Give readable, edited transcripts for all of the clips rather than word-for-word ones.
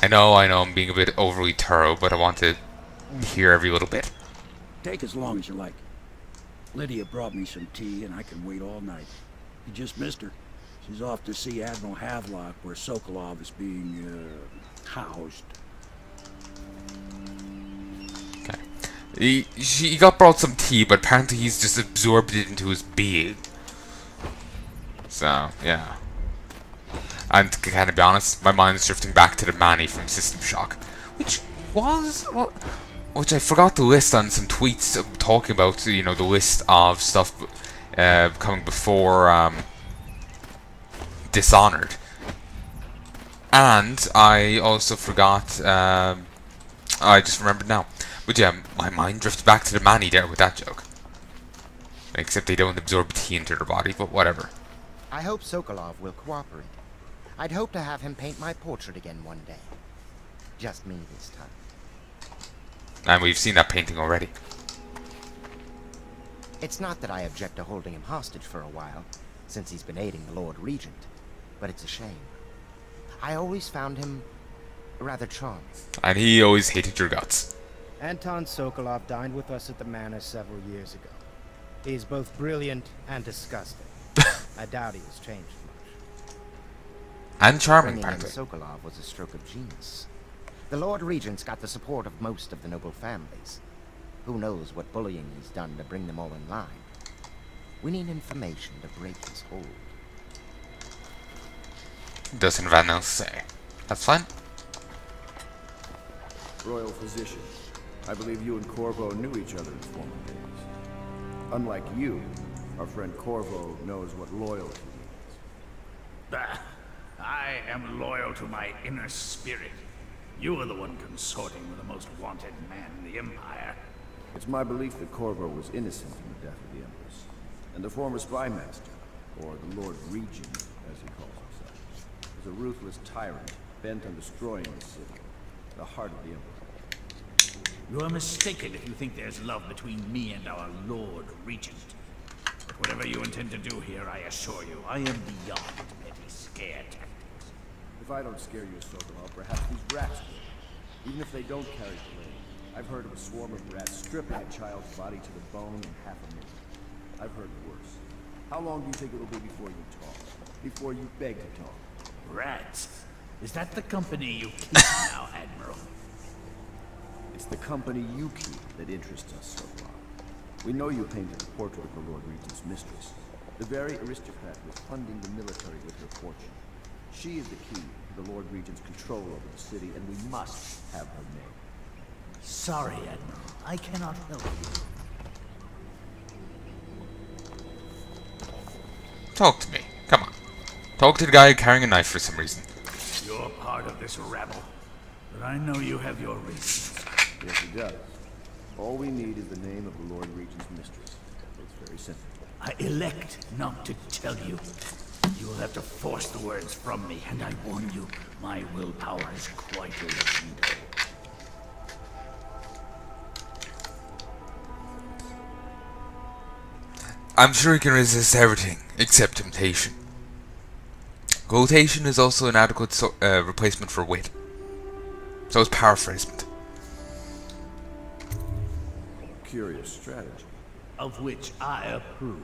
I know, I'm being a bit overly thorough, but I want to hear every little bit. Take as long as you like. Lydia brought me some tea, and I can wait all night. You just missed her. She's off to see Admiral Havelock, where Sokolov is being, housed. Okay. He got brought some tea, but apparently he's just absorbed it into his being. So, yeah. And to kind of be honest, my mind's drifting back to the Manny from System Shock, which was, well, which I forgot to list on some tweets talking about, you know, the list of stuff coming before Dishonored. And I also forgot, I just remembered now. But yeah, my mind drifted back to the Manny there with that joke. Except they don't absorb tea into their body, but whatever. I hope Sokolov will cooperate. I'd hope to have him paint my portrait again one day. Just me this time. And we've seen that painting already. It's not that I object to holding him hostage for a while, since he's been aiding the Lord Regent, but it's a shame. I always found him rather charming. And he always hated your guts. Anton Sokolov dined with us at the manor several years ago. He's both brilliant and disgusting. I doubt he has changed much. And charming, Bringing in apparently. Sokolov was a stroke of genius. The Lord Regent's got the support of most of the noble families. Who knows what bullying he's done to bring them all in line. We need information to break his hold. Doesn't Van else say. That's fine. Royal Physician, I believe you and Corvo knew each other in former days. Unlike you, our friend Corvo knows what loyalty means. Bah, I am loyal to my inner spirit. You are the one consorting with the most wanted man in the Empire. It's my belief that Corvo was innocent in the death of the Empress, and the former spy master, or the Lord Regent, as he calls himself, was a ruthless tyrant bent on destroying the city, the heart of the Empire. You are mistaken if you think there's love between me and our Lord Regent. But whatever you intend to do here, I assure you, I am beyond petty scare tactics. If I don't scare you, Sokolov, perhaps these rats will. Even if they don't carry flame, I've heard of a swarm of rats stripping a child's body to the bone in half a minute. I've heard worse. How long do you think it'll be before you talk? Before you beg to talk? Rats? Is that the company you keep now, Admiral? It's the company you keep that interests us so far. We know you painted the portrait of the Lord Regent's mistress, the very aristocrat who is funding the military with her fortune. She is the key to the Lord Regent's control over the city, and we must have her name. Sorry, Admiral. I cannot help you. Talk to me. Come on. Talk to the guy carrying a knife for some reason. You're part of this rabble, but I know you have your reasons. Yes, he does. All we need is the name of the Lord Regent's mistress. It's very simple. I elect not to tell you. You will have to force the words from me, and I warn you, my willpower is quite limited. I'm sure he can resist everything, except temptation. Quotation is also an adequate replacement for wit. So is paraphrasement. Curious strategy. Of which I approve.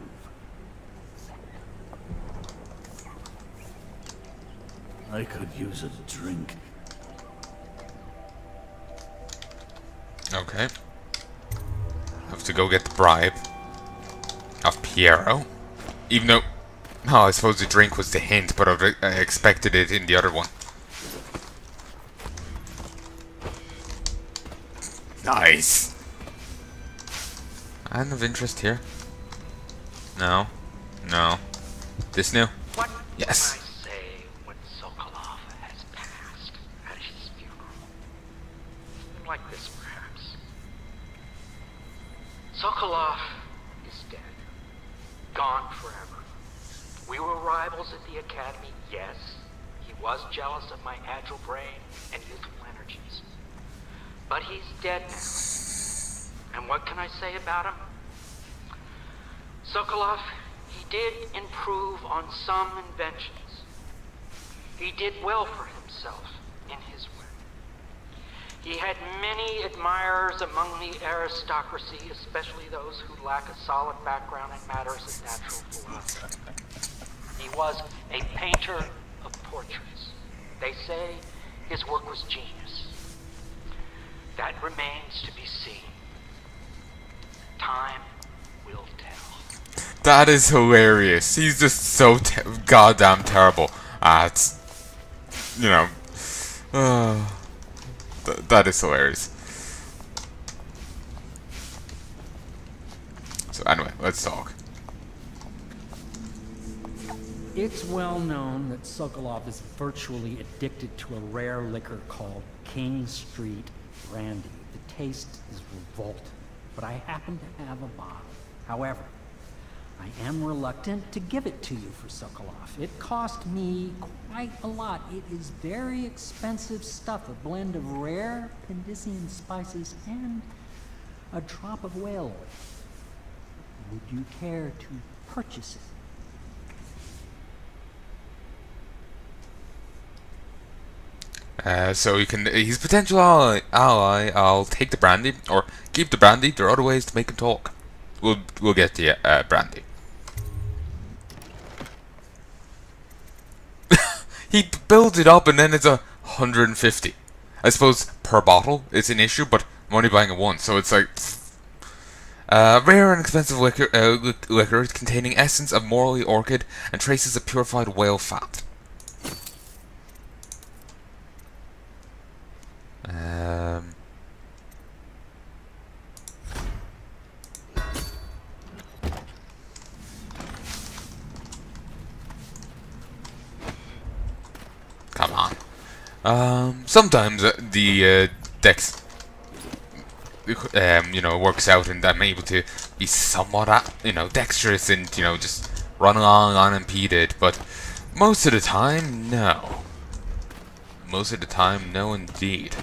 I could use a drink. Okay. Have to go get the bribe of Piero. Even though, oh, I suppose the drink was the hint, but I expected it in the other one. Nice. I'm of interest here. No. No. This new? What Yes. can I say when Sokolov has passed at his funeral? Like this, perhaps. Sokolov is dead. Gone forever. We were rivals at the academy, yes. He was jealous of my agile brain and youthful energies. But he's dead now. And what can I say about him? Sokolov, he did improve on some inventions. He did well for himself in his way. He had many admirers among the aristocracy, especially those who lack a solid background in matters of natural philosophy. He was a painter of portraits. They say his work was genius. That remains to be seen. Time will tell. That is hilarious. He's just so goddamn terrible at, you know, that is hilarious. So anyway, let's talk. It's well known that Sokolov is virtually addicted to a rare liquor called King Street Brandy. The taste is revolting, but I happen to have a bottle. However, I am reluctant to give it to you for Sokolov. It cost me quite a lot. It is very expensive stuff, a blend of rare Pendician spices and a drop of whale oil. Would you care to purchase it? So he's a potential ally. I'll take the brandy, or keep the brandy. There are other ways to make him talk. We'll get the brandy. He builds it up and then it's 150. I suppose per bottle it's an issue, but I'm only buying it once, so it's like rare and expensive liquor containing essence of morally orchid and traces of purified whale fat. Come on. Sometimes the dex, you know, works out, and I'm able to be somewhat, you know, dexterous and, you know, just run along unimpeded. But most of the time, no. Most of the time, no, indeed.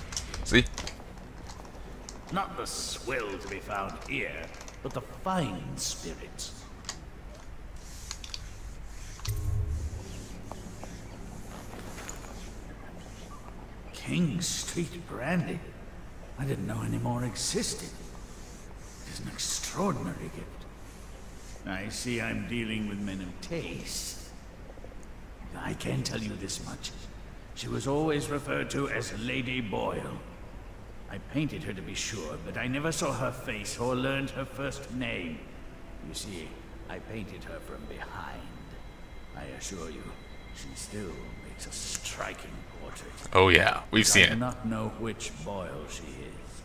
See? Not the swill to be found here, but the fine spirits. King Street Brandy. I didn't know any more existed. It is an extraordinary gift. I see I'm dealing with men of taste. I can tell you this much. She was always referred to as Lady Boyle. I painted her to be sure, but I never saw her face or learned her first name. You see, I painted her from behind. I assure you, she still makes a striking portrait. Oh yeah, we've seen I do it. not know which Boyle she is.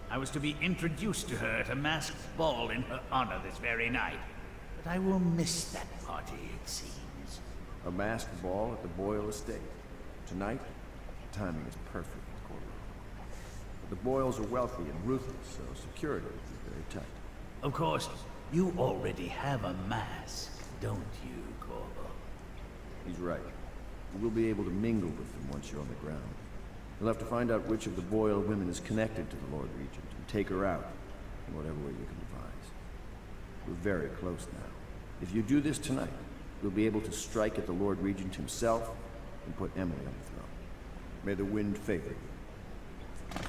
I was to be introduced to her at a masked ball in her honor this very night. But I will miss that party, it seems. A masked ball at the Boyle estate. Tonight, the timing is perfect, Corvo. But the Boyles are wealthy and ruthless, so security is very tight. Of course, you already have a mask, don't you, Corvo? He's right. You will be able to mingle with them once you're on the ground. You'll have to find out which of the Boyle women is connected to the Lord Regent and take her out in whatever way you can devise. We're very close now. If you do this tonight, you'll be able to strike at the Lord Regent himself and put Emily on the throne. May the wind favor you.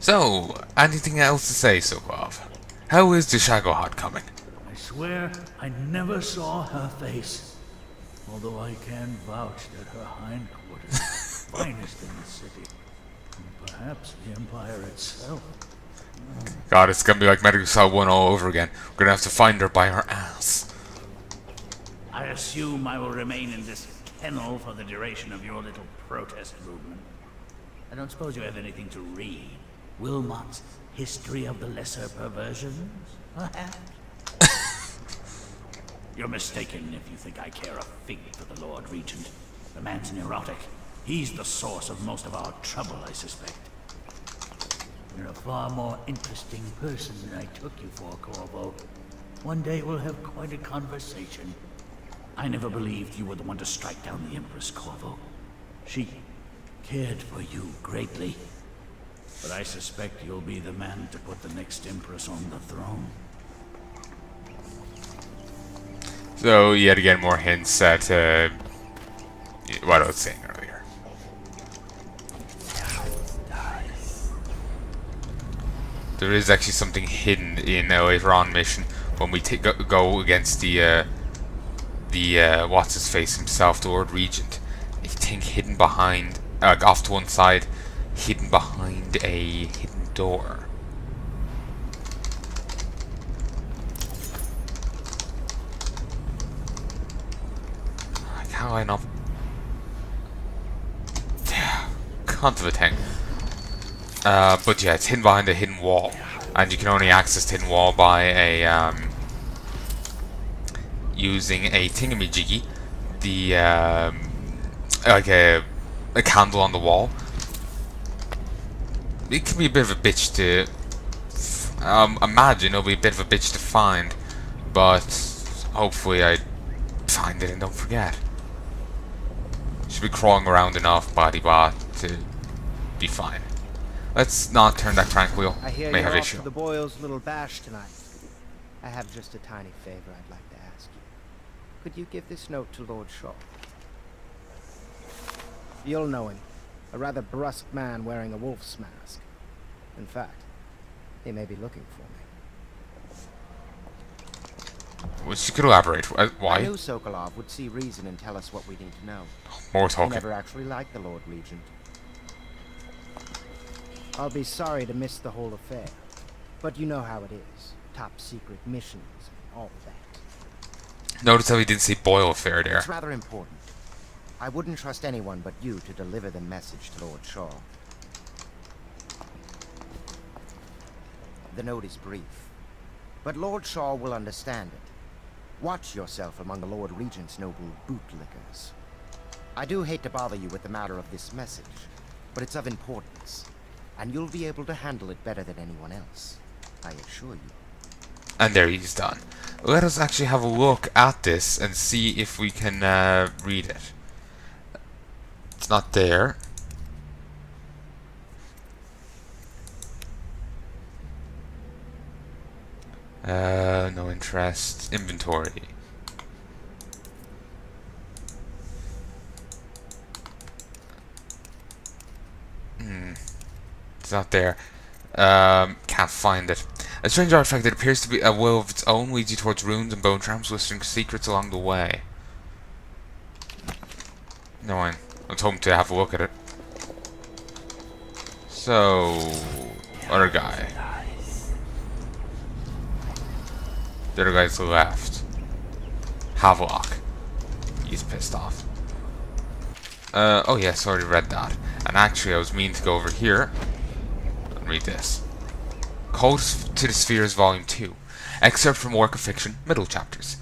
So, anything else to say, Sokolov? How is the Shagohod coming? I swear I never saw her face. Although I can vouch that her hindquarters are finest in the city. And perhaps the Empire itself. God, it's gonna be like Metal Gear Solid 1 all over again. We're gonna have to find her by her ass. I assume I will remain in this kennel for the duration of your little protest movement. I don't suppose you have anything to read. Wilmot's History of the Lesser Perversions, perhaps? You're mistaken if you think I care a fig for the Lord Regent. The man's neurotic. He's the source of most of our trouble, I suspect. You're a far more interesting person than I took you for, Corvo. One day we'll have quite a conversation. I never believed you were the one to strike down the Empress, Corvo. She cared for you greatly. But I suspect you'll be the man to put the next Empress on the throne. So, yet again, more hints at what I was saying earlier. There is actually something hidden in a later on mission when we go against the what's his face himself, the Lord Regent. A thing hidden behind, off to one side, hidden behind a hidden door. How I not? Cunt of a thing. But yeah, it's hidden behind a hidden wall, and you can only access the hidden wall by a using a thingamajiggy, the like a candle on the wall. It can be a bit of a bitch to imagine. It'll be a bit of a bitch to find, but hopefully I find it and don't forget. Should be crawling around enough, body bot, to be fine. Let's not turn that crank wheel. I hear May you're have off issue. to the Boyles' little bash tonight. I have just a tiny favor I'd like to ask you. Could you give this note to Lord Shaw? You'll know him. A rather brusque man wearing a wolf's mask. In fact, he may be looking for me. Well, you could elaborate. I Why? knew Sokolov would see reason and tell us what we need to know. More He talking. never actually liked the Lord Regent. I'll be sorry to miss the whole affair, but you know how it is. Top secret missions and all that. Notice how he didn't say Boyle affair there. It's rather important. I wouldn't trust anyone but you to deliver the message to Lord Shaw. The note is brief, but Lord Shaw will understand it. Watch yourself among the Lord Regent's noble bootlickers. I do hate to bother you with the matter of this message, but it's of importance, and you'll be able to handle it better than anyone else, I assure you. And there he's done. Let us actually have a look at this and see if we can read it. It's not there. No interest. Inventory. It's not there. Can't find it. A strange artifact that appears to be a will of its own leads you towards ruins and bone trams, whispering secrets along the way. No one. I was hoping to have a look at it. So, other guy. The other guy's left. Havelock. He's pissed off. Oh yes, I already read that. And actually, I was meaning to go over here and read this. Code to the Spheres, Volume 2. Excerpt from Work of Fiction, middle chapters.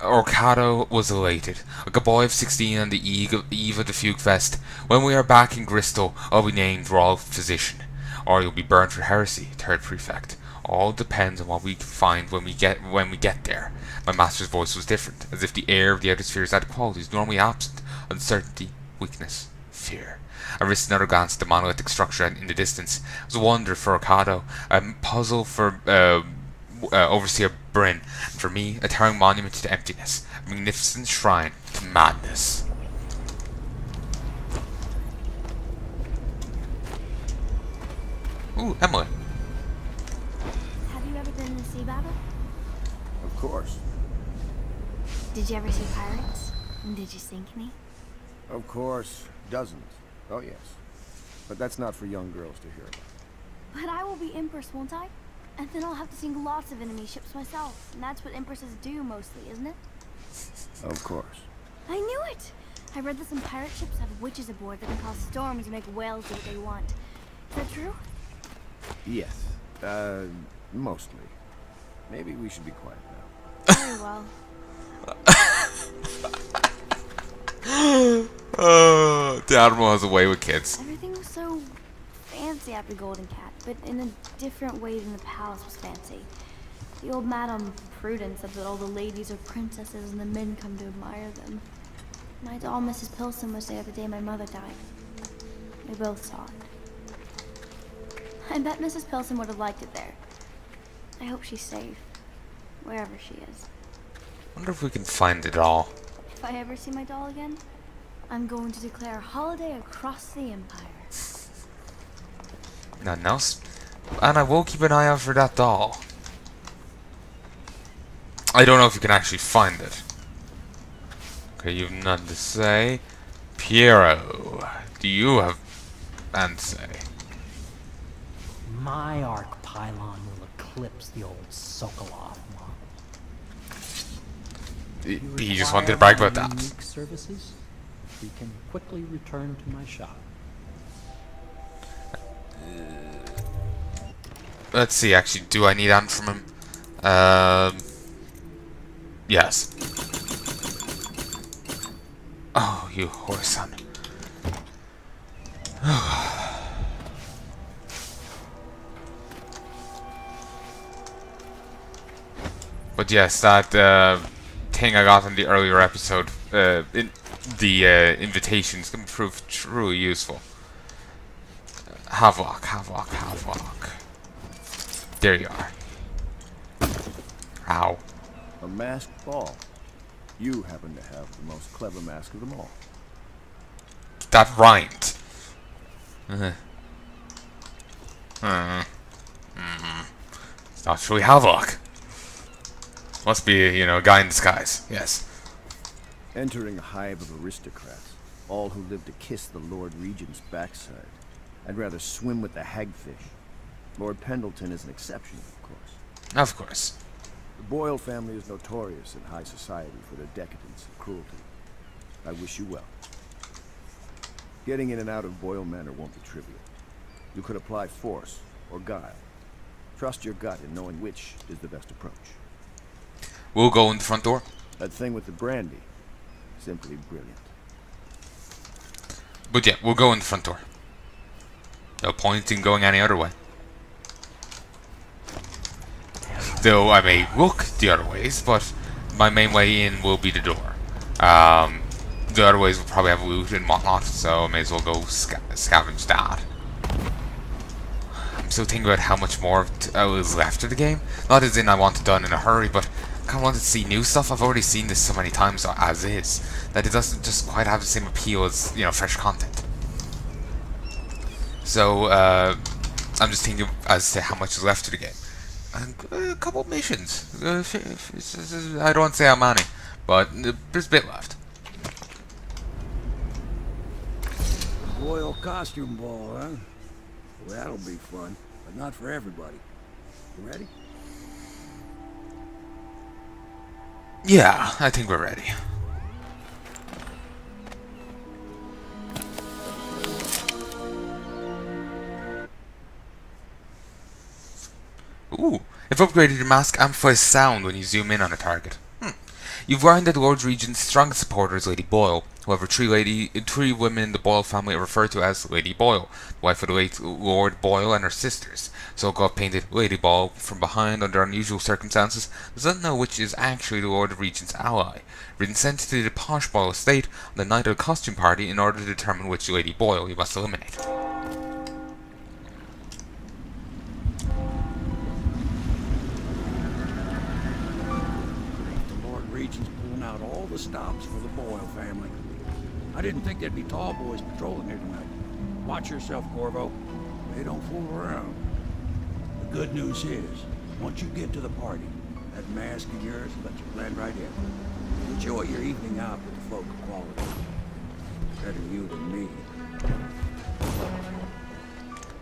Orcado was elated, like a boy of 16 on the eve of the Fugue Fest. When we are back in Bristol, I'll be named Royal Physician, or you'll be burned for heresy, Third Prefect. All depends on what we find when we get there. My master's voice was different, as if the air of the outer spheres had qualities normally absent: uncertainty, weakness, fear. I risked another glance at the monolithic structure in the distance. It was a wonder for Orcado, a puzzle for Overseer Bryn, and for me, a towering monument to emptiness, a magnificent shrine to madness. Ooh, Emily. Have you ever been in a sea battle? Of course. Did you ever see pirates? And did you sink any? Of course. Dozens. Oh, yes. But that's not for young girls to hear about. But I will be Empress, won't I? And then I'll have to sink lots of enemy ships myself. And that's what Empresses do mostly, isn't it? Of course. I knew it! I read that some pirate ships have witches aboard that can cause storms and make whales do what they want. Is that true? Yes. Mostly. Maybe we should be quiet now. Very well. The Admiral has a way with kids. Everything was so fancy at the Golden Cat, but in a different way than the palace was fancy. The old Madame Prudence said that all the ladies are princesses and the men come to admire them. My doll, Mrs. Pilson, was there the day my mother died. We both saw it. I bet Mrs. Pilson would have liked it there. I hope she's safe, wherever she is. Wonder if we can find it all. If I ever see my doll again, I'm going to declare a holiday across the empire. Nothing else? And I will keep an eye out for that doll. I don't know if you can actually find it. Okay, you've nothing to say. Piero, do you have and say? My arc pylon will eclipse the old Sokolov model. He just wanted to brag about that. Unique services, we can quickly return to my shop. Let's see, actually, do I need that from him? Yes. Oh, you whore son. But yes, that thing I got in the earlier episode, in the invitations can prove truly useful. Havoc, Havoc, Havoc. There you are. Ow. A masked ball. You happen to have the most clever mask of them all. That rhymed. It's not truly Havoc. Must be, you know, a guy in disguise. Yes. Entering a hive of aristocrats, all who live to kiss the Lord Regent's backside. I'd rather swim with the hagfish. Lord Pendleton is an exception, of course. Of course. The Boyle family is notorious in high society for their decadence and cruelty. I wish you well. Getting in and out of Boyle Manor won't be trivial. You could apply force or guile. Trust your gut in knowing which is the best approach. We'll go in the front door. That thing with the brandy, simply brilliant. But yeah, we'll go in the front door. No point in going any other way. Though I may look the other ways, but my main way in will be the door. The other ways will probably have loot and whatnot, so I may as well go scavenge that. I'm still thinking about how much more is left of the game. Not as in I want it done in a hurry, but I kind of wanted to see new stuff. I've already seen this so many times as is, that it doesn't just quite have the same appeal as, you know, fresh content. So, I'm just thinking as to how much is left of the game. And a couple of missions. I don't want to say how many, but there's a bit left. Royal costume ball, huh? Well, that'll be fun, but not for everybody. You ready? Yeah, I think we're ready. Ooh, if upgraded, your mask amplifies sound when you zoom in on a target. You've learned that the Lord Regent's strongest supporter is Lady Boyle. However, three women in the Boyle family are referred to as Lady Boyle, the wife of the late Lord Boyle and her sisters. Sokolov painted Lady Boyle from behind under unusual circumstances, does not know which is actually the Lord Regent's ally. Been sent to the posh Boyle estate on the night of the costume party in order to determine which Lady Boyle you must eliminate. Regent's pulling out all the stops for the Boyle family. I didn't think there'd be tall boys patrolling here tonight. Watch yourself, Corvo. They don't fool around. The good news is, once you get to the party, that mask of yours will let you blend right in. Enjoy your evening out with the folk of quality. Better you than me.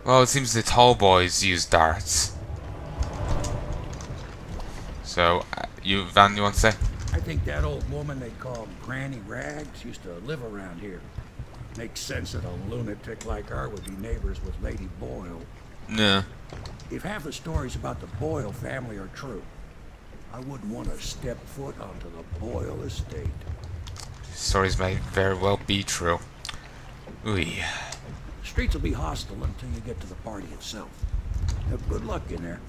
Well, it seems the tall boys use darts. So, Van, you want to say? I think that old woman they call Granny Rags used to live around here. Makes sense that a lunatic like her would be neighbors with Lady Boyle. No. If half the stories about the Boyle family are true, I wouldn't want to step foot onto the Boyle estate. Stories may very well be true. Ooh. The streets will be hostile until you get to the party itself. Have good luck in there.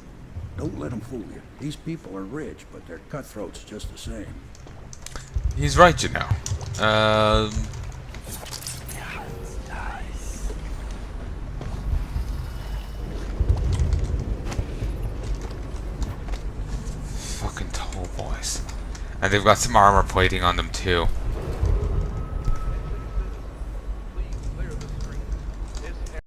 Don't let them fool you. These people are rich, but they're cutthroats just the same. He's right, you know. Fucking tall boys. And they've got some armor plating on them too.